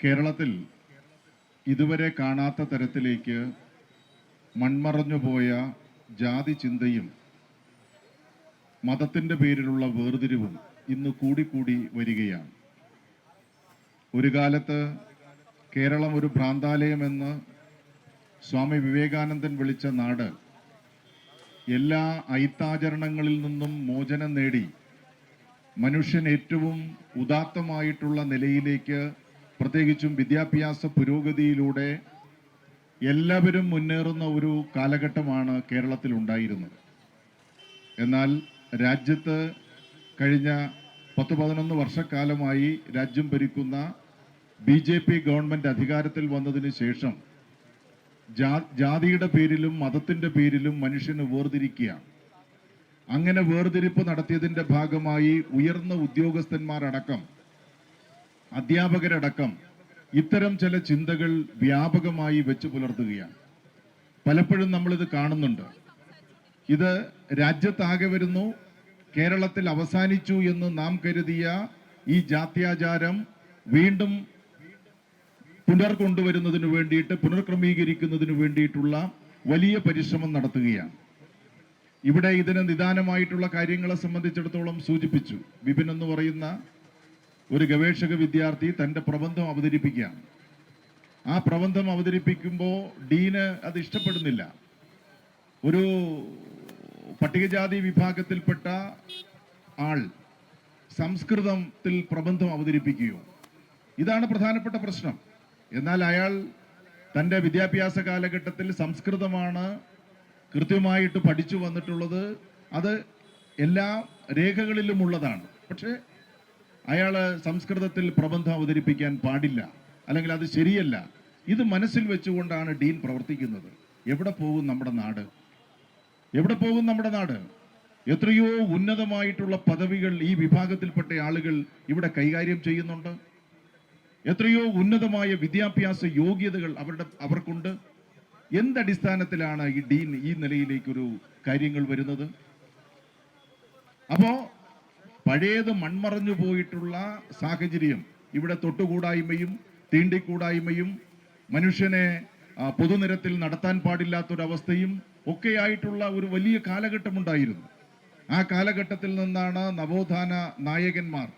കേരളത്തിൽ ഇതുവരെ കാണാത്ത തരത്തിലേക്ക് മൺമറഞ്ഞുപോയ ജാതി ചിന്തയും മതത്തിൻ്റെ പേരിലുള്ള വേർതിരിവും ഇന്ന് കൂടിക്കൂടി വരികയാണ്. ഒരു കാലത്ത് കേരളം ഒരു ഭ്രാന്താലയമെന്ന് സ്വാമി വിവേകാനന്ദൻ വിളിച്ച നാട് എല്ലാ ഐത്താചരണങ്ങളിൽ നിന്നും മോചനം നേടി മനുഷ്യൻ ഏറ്റവും ഉദാത്തമായിട്ടുള്ള നിലയിലേക്ക്, പ്രത്യേകിച്ചും വിദ്യാഭ്യാസ പുരോഗതിയിലൂടെ എല്ലാവരും മുന്നേറുന്ന ഒരു കാലഘട്ടമാണ് കേരളത്തിൽ ഉണ്ടായിരുന്നത്. എന്നാൽ രാജ്യത്ത് കഴിഞ്ഞ 10-11 വർഷക്കാലമായി രാജ്യം ഭരിക്കുന്ന BJP ഗവൺമെൻറ് അധികാരത്തിൽ വന്നതിന് ശേഷം ജാതിയുടെ പേരിലും മതത്തിൻ്റെ പേരിലും മനുഷ്യന് വേർതിരിക്കുകയാണ്. അങ്ങനെ വേർതിരിപ്പ് നടത്തിയതിൻ്റെ ഭാഗമായി ഉയർന്ന ഉദ്യോഗസ്ഥന്മാരടക്കം, അധ്യാപകരടക്കം ഇത്തരം ചില ചിന്തകൾ വ്യാപകമായി വെച്ചു പുലർത്തുകയാണ്. പലപ്പോഴും നമ്മളിത് കാണുന്നുണ്ട്. ഇത് രാജ്യത്താകെ വരുന്നു. കേരളത്തിൽ അവസാനിച്ചു എന്ന് നാം കരുതിയ ഈ ജാത്യാചാരം വീണ്ടും പുനർകൊണ്ടുവരുന്നതിന് വേണ്ടിയിട്ട്, പുനർക്രമീകരിക്കുന്നതിന് വേണ്ടിയിട്ടുള്ള വലിയ പരിശ്രമം നടത്തുകയാണ്. ഇവിടെ ഇതിന് നിദാനമായിട്ടുള്ള കാര്യങ്ങളെ സംബന്ധിച്ചിടത്തോളം സൂചിപ്പിച്ചു. വിപിൻ എന്ന് പറയുന്ന ഒരു ഗവേഷക വിദ്യാർത്ഥി തൻ്റെ പ്രബന്ധം അവതരിപ്പിക്കുകയാണ്. ആ പ്രബന്ധം അവതരിപ്പിക്കുമ്പോൾ ഡീന് അത് ഇഷ്ടപ്പെടുന്നില്ല. ഒരു പട്ടികജാതി വിഭാഗത്തിൽപ്പെട്ട ആൾ സംസ്കൃതത്തിൽ പ്രബന്ധം അവതരിപ്പിക്കുകയോ, ഇതാണ് പ്രധാനപ്പെട്ട പ്രശ്നം. എന്നാൽ അയാൾ തൻ്റെ വിദ്യാഭ്യാസ കാലഘട്ടത്തിൽ സംസ്കൃതമാണ് കൃത്യമായിട്ട് പഠിച്ചു വന്നിട്ടുള്ളത്. അത് എല്ലാ രേഖകളിലും ഉള്ളതാണ്. പക്ഷേ അയാൾ സംസ്കൃതത്തിൽ പ്രബന്ധം അവതരിപ്പിക്കാൻ പാടില്ല, അല്ലെങ്കിൽ അത് ശരിയല്ല. ഇത് മനസ്സിൽ വെച്ചുകൊണ്ടാണ് ഡീൻ പ്രവർത്തിക്കുന്നത്. എവിടെ പോകും നമ്മുടെ നാട്? എവിടെ പോകും നമ്മുടെ നാട്? എത്രയോ ഉന്നതമായിട്ടുള്ള പദവികൾ ഈ വിഭാഗത്തിൽപ്പെട്ട ആളുകൾ ഇവിടെ കൈകാര്യം ചെയ്യുന്നുണ്ട്. എത്രയോ ഉന്നതമായ വിദ്യാഭ്യാസ യോഗ്യതകൾ അവർക്കുണ്ട്. എന്തടിസ്ഥാനത്തിലാണ് ഈ ഡീൻ ഈ നിലയിലേക്കൊരു കാര്യങ്ങൾ വരുന്നത്? അപ്പോ പഴയത് മൺമറഞ്ഞു പോയിട്ടുള്ള സാഹചര്യം, ഇവിടെ തൊട്ടുകൂടായ്മയും തീണ്ടിക്കൂടായ്മയും മനുഷ്യനെ പൊതുനിരത്തിൽ നടത്താൻ പാടില്ലാത്തൊരവസ്ഥയും ഒക്കെയായിട്ടുള്ള ഒരു വലിയ കാലഘട്ടമുണ്ടായിരുന്നു. ആ കാലഘട്ടത്തിൽ നിന്നാണ് നവോത്ഥാന നായകന്മാർ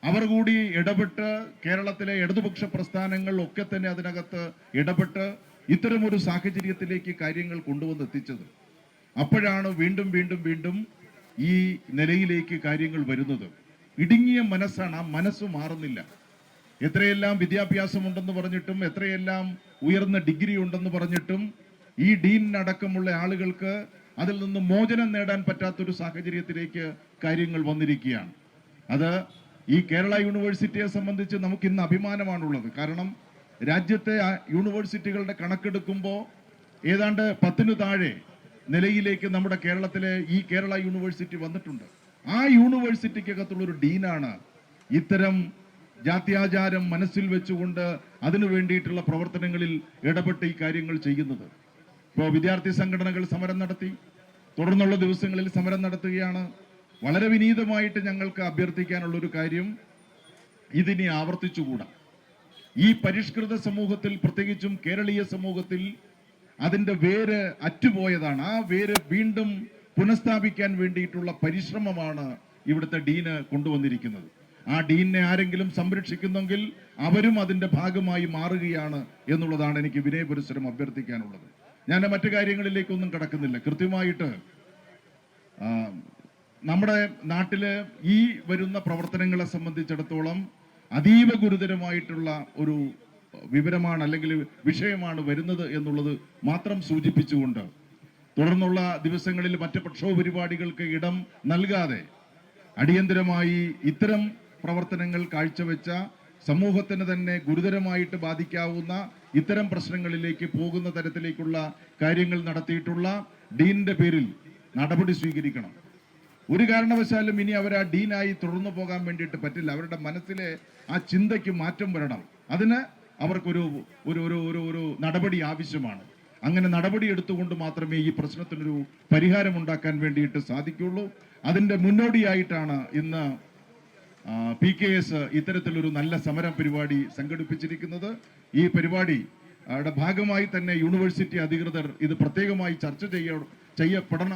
അവർ കൂടി ഇടപെട്ട് കേരളത്തിലെ ഇടതുപക്ഷ പ്രസ്ഥാനങ്ങൾ ഒക്കെ തന്നെ അതിനകത്ത് ഇടപെട്ട് ഇത്തരമൊരു സാഹചര്യത്തിലേക്ക് കാര്യങ്ങൾ കൊണ്ടുവന്നെത്തിച്ചത്. അപ്പോഴാണ് വീണ്ടും വീണ്ടും വീണ്ടും ഈ നിലയിലേക്ക് കാര്യങ്ങൾ വരുന്നത്. ഇടുങ്ങിയ മനസ്സാണ്. ആ മനസ്സ് മാറുന്നില്ല. എത്രയെല്ലാം വിദ്യാഭ്യാസമുണ്ടെന്ന് പറഞ്ഞിട്ടും, എത്രയെല്ലാം ഉയർന്ന ഡിഗ്രി ഉണ്ടെന്ന് പറഞ്ഞിട്ടും ഈ ഡീനടക്കമുള്ള ആളുകൾക്ക് അതിൽ നിന്ന് മോചനം നേടാൻ പറ്റാത്തൊരു സാഹചര്യത്തിലേക്ക് കാര്യങ്ങൾ വന്നിരിക്കുകയാണ്. അത് ഈ കേരള യൂണിവേഴ്സിറ്റിയെ സംബന്ധിച്ച് നമുക്ക് ഇന്ന് അഭിമാനമാണുള്ളത്. കാരണം രാജ്യത്തെ യൂണിവേഴ്സിറ്റികളുടെ കണക്കെടുക്കുമ്പോൾ ഏതാണ്ട് 10 താഴെ നിലയിലേക്ക് നമ്മുടെ കേരളത്തിലെ ഈ കേരള യൂണിവേഴ്സിറ്റി വന്നിട്ടുണ്ട്. ആ യൂണിവേഴ്സിറ്റിക്കകത്തുള്ളൊരു ഡീനാണ് ഇത്തരം ജാത്യാചാരം മനസ്സിൽ വെച്ചുകൊണ്ട് അതിനു വേണ്ടിയിട്ടുള്ള പ്രവർത്തനങ്ങളിൽ ഇടപെട്ട് ഈ കാര്യങ്ങൾ ചെയ്യുന്നത്. ഇപ്പോൾ വിദ്യാർത്ഥി സംഘടനകൾ സമരം നടത്തി, തുടർന്നുള്ള ദിവസങ്ങളിൽ സമരം നടത്തുകയാണ്. വളരെ വിനീതമായിട്ട് ഞങ്ങൾക്ക് അഭ്യർത്ഥിക്കാനുള്ളൊരു കാര്യം, ഇതിനി ആവർത്തിച്ചുകൂടാ. ഈ പരിഷ്കൃത സമൂഹത്തിൽ, പ്രത്യേകിച്ചും കേരളീയ സമൂഹത്തിൽ അതിൻ്റെ വേര് അറ്റുപോയതാണ്. ആ വേര് വീണ്ടും പുനഃസ്ഥാപിക്കാൻ വേണ്ടിയിട്ടുള്ള പരിശ്രമമാണ് ഇവിടുത്തെ ഡീന് കൊണ്ടുവന്നിരിക്കുന്നത്. ആ ഡീനിനെ ആരെങ്കിലും സംരക്ഷിക്കുന്നെങ്കിൽ അവരും അതിൻ്റെ ഭാഗമായി മാറുകയാണ് എന്നുള്ളതാണ് എനിക്ക് വിനയപുരസ്സരം അഭ്യർത്ഥിക്കാനുള്ളത്. ഞാൻ മറ്റു കാര്യങ്ങളിലേക്കൊന്നും കടക്കുന്നില്ല. കൃത്യമായിട്ട് നമ്മുടെ നാട്ടില് ഈ വരുന്ന പ്രവർത്തനങ്ങളെ സംബന്ധിച്ചിടത്തോളം അതീവ ഗുരുതരമായിട്ടുള്ള ഒരു വിവരമാണ്, അല്ലെങ്കിൽ വിഷയമാണ് വരുന്നത് എന്നുള്ളത് മാത്രം സൂചിപ്പിച്ചുകൊണ്ട് തുടർന്നുള്ള ദിവസങ്ങളിൽ മറ്റ് പ്രക്ഷോഭ പരിപാടികൾക്ക് ഇടം നൽകാതെ അടിയന്തരമായി ഇത്തരം പ്രവർത്തനങ്ങൾ കാഴ്ചവെച്ച, സമൂഹത്തിന് തന്നെ ഗുരുതരമായിട്ട് ബാധിക്കാവുന്ന ഇത്തരം പ്രശ്നങ്ങളിലേക്ക് പോകുന്ന തരത്തിലേക്കുള്ള കാര്യങ്ങൾ നടത്തിയിട്ടുള്ള ഡീനിന്റെ പേരിൽ നടപടി സ്വീകരിക്കണം. ഒരു കാരണവശാലും ഇനി അവർ ആ ഡീനായി തുടർന്നു പോകാൻ വേണ്ടിയിട്ട് പറ്റില്ല. അവരുടെ മനസ്സിലെ ആ ചിന്തയ്ക്ക് മാറ്റം വരണം. അതിന് അവർക്കൊരു ഒരു ഒരു ഒരു നടപടി ആവശ്യമാണ്. അങ്ങനെ നടപടി എടുത്തുകൊണ്ട് മാത്രമേ ഈ പ്രശ്നത്തിനൊരു പരിഹാരം ഉണ്ടാക്കാൻ വേണ്ടിയിട്ട് സാധിക്കുള്ളൂ. അതിൻ്റെ മുന്നോടിയായിട്ടാണ് ഇന്ന് PKS ഇത്തരത്തിലൊരു നല്ല സമര പരിപാടി സംഘടിപ്പിച്ചിരിക്കുന്നത്. ഈ പരിപാടി ഭാഗമായി തന്നെ യൂണിവേഴ്സിറ്റി അധികൃതർ ഇത് പ്രത്യേകമായി ചർച്ച ചെയ്യപ്പെടണം.